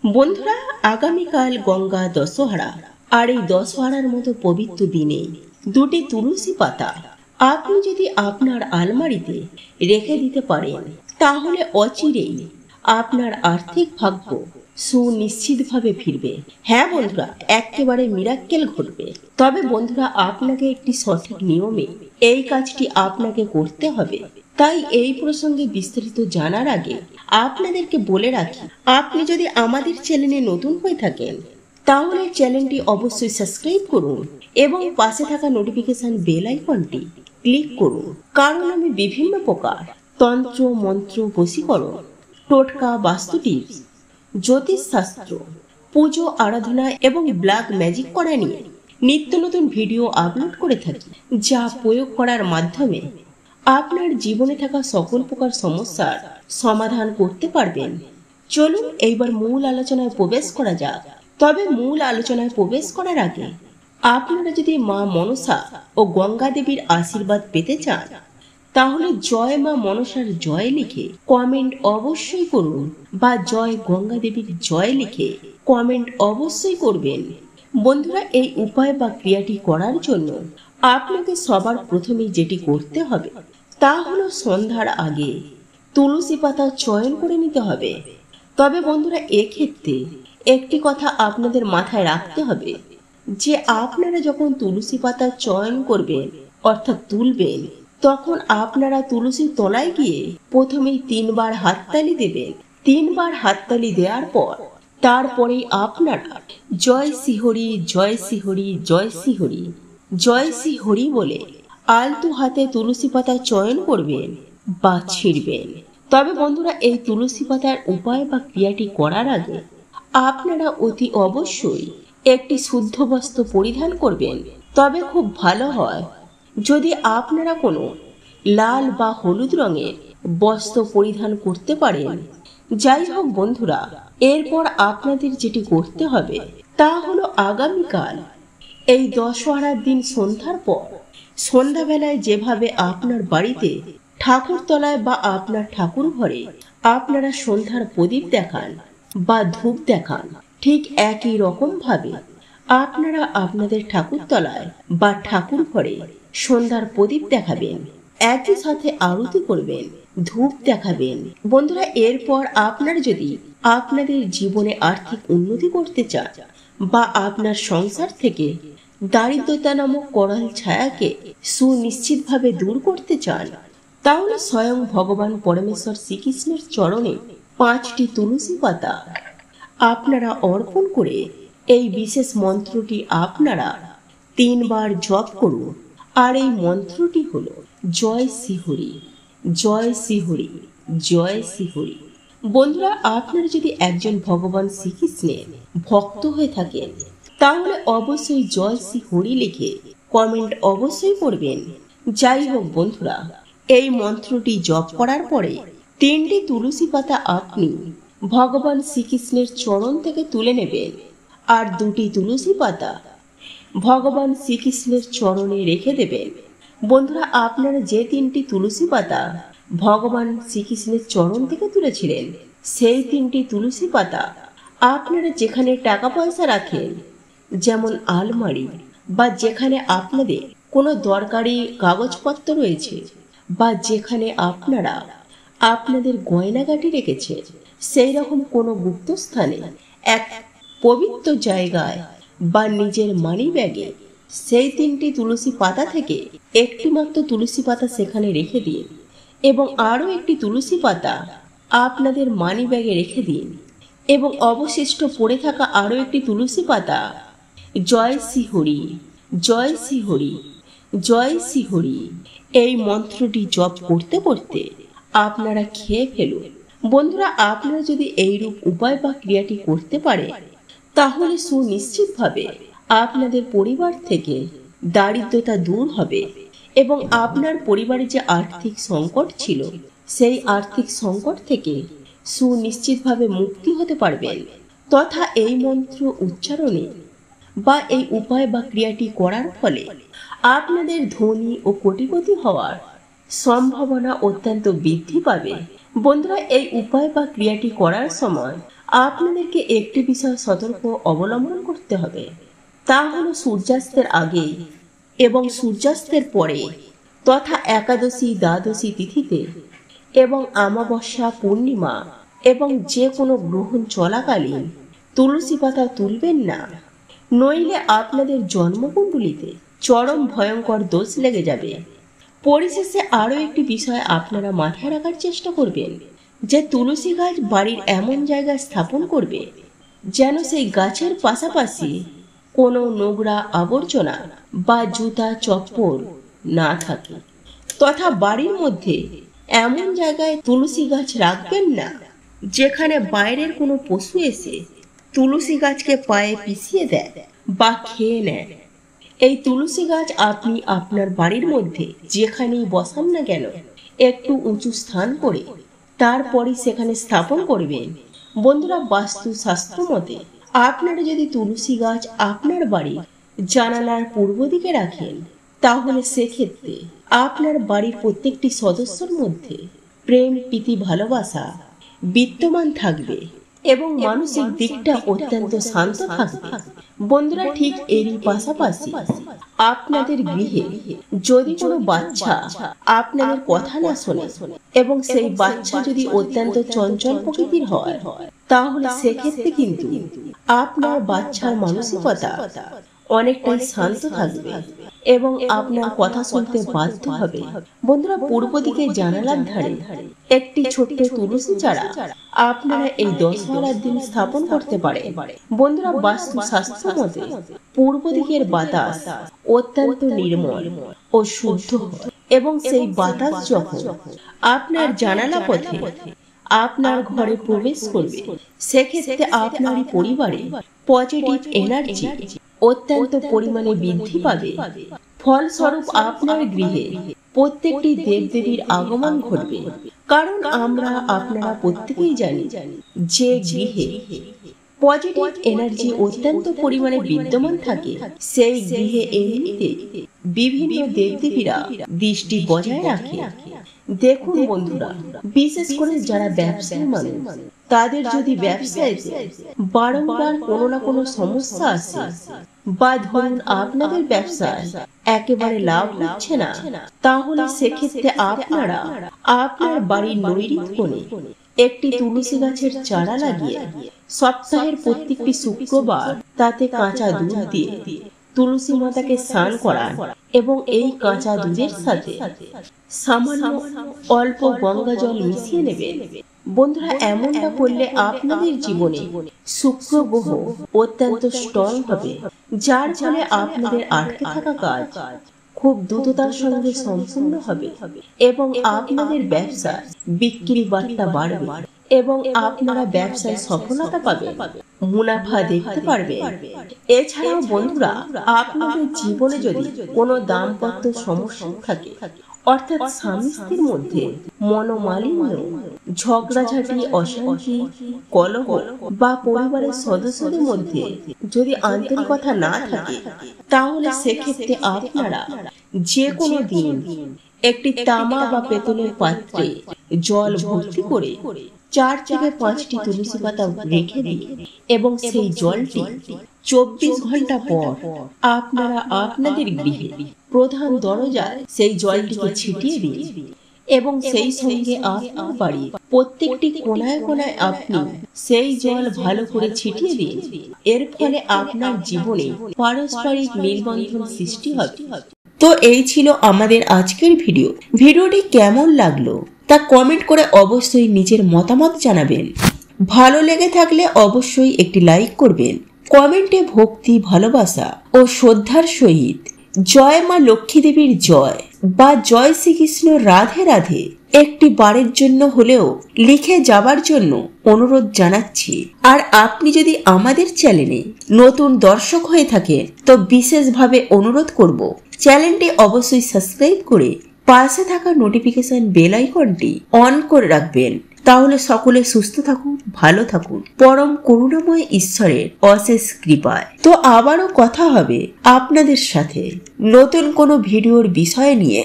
বন্ধুরা, আগামীকাল গঙ্গা দশহরা। আর এই দশহরার মতো পবিত্র দিনে দুটি তুলসী পাতা আপনি যদি আপনার আলমারিতে রেখে দিতে পারেন, তাহলে অচিরেই আপনার আর্থিক ভাগ্য সুনিশ্চিতভাবে ফিরবে। হ্যাঁ বন্ধুরা, একেবারে মিরাক্কেল ঘটবে। তবে বন্ধুরা, আপনাকে একটি সঠিক নিয়মে এই কাজটি আপনাকে করতে হবে। তাই এই প্রসঙ্গে বিস্তারিত জানার আগে আপনাদেরকে বলে রাখি, আপনি যদি আমাদের চ্যানেলে নতুন হয়ে থাকেন, তাহলে চ্যানেলটি অবশ্যই সাবস্ক্রাইব করুন এবং পাশে থাকা নোটিফিকেশন বেল আইকনটি ক্লিক করুন। কারণ আমি বিভিন্ন প্রকার তন্ত্র, মন্ত্র, বশীকরণ, টোটকা, বাস্তু টিপস, জ্যোতিষশাস্ত্র, পুজো, আরাধনা এবং ব্ল্যাক ম্যাজিক করা নিয়ে নিত্য নতুন ভিডিও আপলোড করে থাকি, যা প্রয়োগ করার মাধ্যমে আপনার জীবনে থাকা সকল প্রকার সমস্যার সমাধান করতে পারবেন। চলুন এইবার মূল আলোচনায় প্রবেশ করা যাক। তবে মূল আলোচনায় প্রবেশ করার আগে আপনারা যদি মা মনসা ও গঙ্গা দেবীর আশীর্বাদ পেতে চান, তাহলে জয় মা মনসার জয় লিখে কমেন্ট অবশ্যই করুন, বা জয় গঙ্গা দেবীর জয় লিখে কমেন্ট অবশ্যই করবেন। বন্ধুরা, এই উপায় বা ক্রিয়াটি করার জন্য আপনাকে সবার প্রথমে যেটি করতে হবে তা হলো সন্ধ্যার আগে তুলসী পাতা চয়ন করে নিতে হবে। তবে বন্ধুরা, এক্ষেত্রে একটি কথা আপনাদের মাথায় রাখতে হবে যে আপনারা যখন তুলসী পাতা চয়ন করবেন অর্থাৎ তুলবেন, তখন আপনারা তুলসীর তলায় গিয়ে প্রথমেই 3 বার হাততালি দেবেন। 3 বার হাততালি দেওয়ার পর তারপরেই আপনারা জয় শ্রীহরি, জয় শ্রীহরি, জয় শ্রীহরি, জয় শ্রীহরি বলে আলতু হাতে তুলসী পাতা চয়ন করবেন বা ছিঁড়বেন। তবে বন্ধুরা, এই তুলসী পাতার উপায় বা ক্রিয়াটি করার আগে আপনারা অতি অবশ্যই একটি শুদ্ধ বস্ত্র পরিধান করবেন। তবে খুব ভালো হয় যদি আপনারা কোনো লাল বা হলুদ রঙের বস্ত্র পরিধান করতে পারেন। যাই হোক বন্ধুরা, এরপর আপনাদের যেটি করতে হবে তা হলো আগামীকাল এই দশহরার দিন সন্ধ্যার পর সন্ধ্যাবেলায় যেভাবে আপনার বাড়িতে ঠাকুরতলায় বা আপনার ঠাকুর ঘরে আপনারা সন্ধ্যার প্রদীপ দেখান বা ধূপ দেখান, ঠিক একই রকম ভাবে আপনারা আপনাদের ঠাকুরতলায় বা ঠাকুর ঘরে সন্ধ্যার প্রদীপ দেখাবেন, একই সাথে আরতি করবেন, ধূপ দেখাবেন। বন্ধুরা, এরপর আপনারা যদি আপনাদের জীবনে আর্থিক উন্নতি করতে চান বা আপনার সংসার থেকে দারিদ্রতা নামক করাল ছায়াকে সুনিশ্চিতভাবে দূর করতে চান, তাহলে স্বয়ং ভগবান পরমেশ্বর শ্রীকৃষ্ণের চরণে 5টি তুলসী পাতা আপনারা অর্পণ করে এই বিশেষ মন্ত্রটি আপনারা 3 বার জপ করুন। আর এই মন্ত্রটি হলো জয় শ্রীহরি, জয় শ্রীহরি, জয় শ্রীহরি। বন্ধুরা, আপনারা যদি একজন ভগবান শ্রীকৃষ্ণের ভক্ত হয়ে থাকেন, তাহলে অবশ্যই জয় শ্রীহরি লিখে কমেন্ট অবশ্যই করবেন। যাই হোক বন্ধুরা, এই মন্ত্রটি জপ করার পরে 3টি তুলসী পাতা আপনি ভগবান শ্রীকৃষ্ণের চরণ থেকে তুলে নেবেন, আর 2টি তুলসী পাতা ভগবান শ্রীকৃষ্ণের চরণে রেখে দেবেন। বন্ধুরা, আপনারা যে 3টি তুলসী পাতা ভগবান শ্রীকৃষ্ণের চরণ থেকে তুলেছিলেন, সেই 3টি তুলসী পাতা আপনারা যেখানে টাকা পয়সা রাখেন, যেমন আলমারি বা যেখানে আপনাদের কোনো দরকারি কাগজপত্র রয়েছে, বা যেখানে আপনারা আপনাদের গয়নাগাটি রেখেছে, সেই রকম কোনো গুপ্ত স্থানে, এক পবিত্র জায়গায় বা নিজের মানি ব্যাগে সেই 3টি তুলসী পাতা থেকে একটি মাত্র তুলসী পাতা সেখানে রেখে দিন এবং আরও একটি তুলসী পাতা আপনাদের মানি ব্যাগে রেখে দিন, এবং অবশিষ্ট পড়ে থাকা আরও একটি তুলসী পাতা জয় শ্রীহরি, জয় শ্রীহরি, জয় শ্রীহরি এই মন্ত্রটি জপ করতে করতে আপনারা খেয়ে ফেলুন। বন্ধুরা, আপনারা যদি এইরূপ উপায় বা ক্রিয়াটি করতে পারে, তাহলে সুনিশ্চিতভাবে আপনাদের পরিবার থেকে দারিদ্রতা দূর হবে এবং আপনার পরিবারে যে আর্থিক সংকট ছিল, সেই আর্থিক সংকট থেকে সুনিশ্চিতভাবে মুক্তি হতে পারবেন। তথা এই মন্ত্র উচ্চারণে বা এই উপায় বা ক্রিয়াটি করার ফলে আপনাদের ধনী ও কোটিপতি হওয়ার সম্ভাবনা অত্যন্ত বৃদ্ধি পাবে বন্ধুরা, এই উপায় বা ক্রিয়াটি করার সময় আপনাদেরকে একটি বিষয় সতর্ক অবলম্বন করতে হবে। তা হলো সূর্যাস্তের আগে এবং সূর্যাস্তের পরে তথা একাদশী, দ্বাদশী তিথিতে এবং অমাবস্যা, পূর্ণিমা এবং যে কোনো গ্রহণ চলাকালীন তুলসী পাতা তুলবেন না, নইলে আপনাদের জন্মকুণ্ডলিতে চরম ভয়ঙ্কর দোষ লেগে যাবে। পরিশেষে আরও একটি বিষয় আপনারা মাথায় রাখার চেষ্টা করবেন যে তুলসী গাছ বাড়ির এমন জায়গায় স্থাপন করবে যেন সেই গাছের পাশাপাশি কোনো নোংরা আবর্জনা বা জুতা চপ্পল না থাকে, তথা বাড়ির মধ্যে এমন জায়গায় তুলসী গাছ রাখবেন না যেখানে বাইরের কোনো পশু এসে তুলসী গাছকে পায়ে পিষিয়ে দেয় বা খেয়ে নেয়। এই তুলসী গাছ আপনি আপনার বাড়ির মধ্যে যেখানেই বসান না কেন একটু উঁচু স্থান করে তারপরে সেখানে স্থাপন করবেন। বন্ধুরা, বাস্তু শাস্ত্র মতে আপনারা যদি তুলসী গাছ আপনার বাড়ির জানালার পূর্ব দিকে রাখেন, তাহলে সেক্ষেত্রে আপনার বাড়ির প্রত্যেকটি সদস্যর মধ্যে প্রেম, প্রীতি, ভালোবাসা বিদ্যমান থাকবে এবং মানসিক দিকটা অত্যন্ত শান্ত থাকবে। বন্ধুরা, ঠিক এরই পাশাপাশি আপনাদের গৃহে যদি কোনো বাচ্চা আপনাদের কথা না শোনে এবং সেই বাচ্চা যদি অত্যন্ত চঞ্চল প্রকৃতির হয়, তাহলে সেক্ষেত্রে কিন্তু আপনার বাচ্চার মানসিকতা অনেকটাই শান্ত থাকবে এবং আপনার কথা শুনতে বাধ্য হবে। বন্ধুরা, পূর্ব দিকে জানালার ধারে একটি ছোট্ট তুলসী চারা আপনারা এই দশহরার দিন স্থাপন করতে পারে। বন্ধুরা, বাস্তু শাস্ত্র মতে পূর্ব দিকের বাতাস অত্যন্ত নির্মল ও শুদ্ধ এবং সেই বাতাস যখন আপনার জানালা পথে আপনার ঘরে প্রবেশ করবে, সেক্ষেত্রে আপনার পরিবারে পজিটিভ এনার্জি অত্যন্ত পরিমাণে বৃদ্ধি পাবে। ফলস্বরূপ আপনার গৃহে প্রত্যেকটি দেবদেবীর আগমন ঘটবে। কারণ আপনারা প্রত্যেকেই জানি যে গৃহে পজিটিভ এনার্জি অত্যন্ত পরিমাণে বিদ্যমান থাকে, সেই গৃহে এমনিতে বিভিন্ন দেবদেবীরা দৃষ্টি বজায় রাখে। দেখুন বন্ধুরা, বিশেষ করে যারা ব্যবসায়ী মানুষ, তাদের যদি ব্যবসায় বারংবার কোনো না কোনো সমস্যা আসে বা ধরুন আপনাদের ব্যবসায় একেবারে লাভ হচ্ছে না, তাহলে সেক্ষেত্রে আপনারা আপনার বাড়ির নৈরিত কোণে একটি তুলসী গাছের চারা লাগিয়ে সপ্তাহের প্রত্যেকটি শুক্রবার তাতে কাঁচা দুধ দিয়ে তুলসী মাতাকে স্নান করান এবং এই কাঁচা দুধের সাথে সামান্য অল্প গঙ্গা জল মিশিয়ে নেবেন। বন্ধুরা, এমনটা করলে আপনাদের জীবনে শুক্র গ্রহ অত্যন্ত স্ট্রং হবে, যার ফলে আপনাদের আটকে থাকা কাজ খুব দ্রুততার সঙ্গে সম্পূর্ণ হবে এবং আপনাদের ব্যবসা বিক্রি বার্তা বাড়বে এবং আপনারা ব্যবসায় সফলতা পাবেন, মুনাফা দেখতে পারবেন। এছাড়াও বন্ধুরা, আপনাদের জীবনে যদি কোনো দাম্পত্য সমস্যা থাকে, অর্থাৎ স্বামী স্ত্রীর মধ্যে মনোমালিন্য, ঝগড়াঝাটি, অশান্তি, কলহ বা পরিবারের সদস্যদের মধ্যে যদি আন্তরিকতা না থাকে, তাহলে সেক্ষেত্রে আপনারা যে কোনো দিন একটি তামা বা পেতলের পাত্রে জল ভর্তি করে 4 থেকে 5টি তুলসী পাতা রেখে দিন এবং সেই জলটি 24 ঘন্টা পর আপনারা আপনাদের গৃহে প্রধান দরজায় সেই জলটিকে ছিটিয়ে দিন এবং সেই সঙ্গে আপনার বাড়ির প্রত্যেকটি কোনায় কোনায় আপনি সেই জল ভালো করে ছিটিয়ে দিন। এর ফলে আপনার জীবনে পারস্পরিক মেলবন্ধন সৃষ্টি হবে। তো এই ছিল আমাদের আজকের ভিডিওটি কেমন লাগলো তা কমেন্ট করে অবশ্যই নিজের মতামত জানাবেন। ভালো লেগে থাকলে অবশ্যই একটি লাইক করবেন। কমেন্টে ভক্তি, ভালোবাসা ও শ্রদ্ধার সহিত জয় মা লক্ষ্মী দেবীর জয় বা জয় শ্রীকৃষ্ণ রাধে রাধে একটি বারের জন্য হলেও লিখে যাবার জন্য অনুরোধ জানাচ্ছি। আর আপনি যদি আমাদের চ্যানেলে নতুন দর্শক হয়ে থাকেন, তো বিশেষভাবে অনুরোধ করব চ্যানেলটি অবশ্যই সাবস্ক্রাইব করে পাশে থাকা নোটিফিকেশন বেল আইকনটি অন করে রাখবেন। তাহলে সকলে সুস্থ থাকুন, ভালো থাকুন, পরম করুণাময় ঈশ্বরের অশেষ কৃপায়। তো আবারও কথা হবে আপনাদের সাথে নতুন কোনো ভিডিওর বিষয় নিয়ে।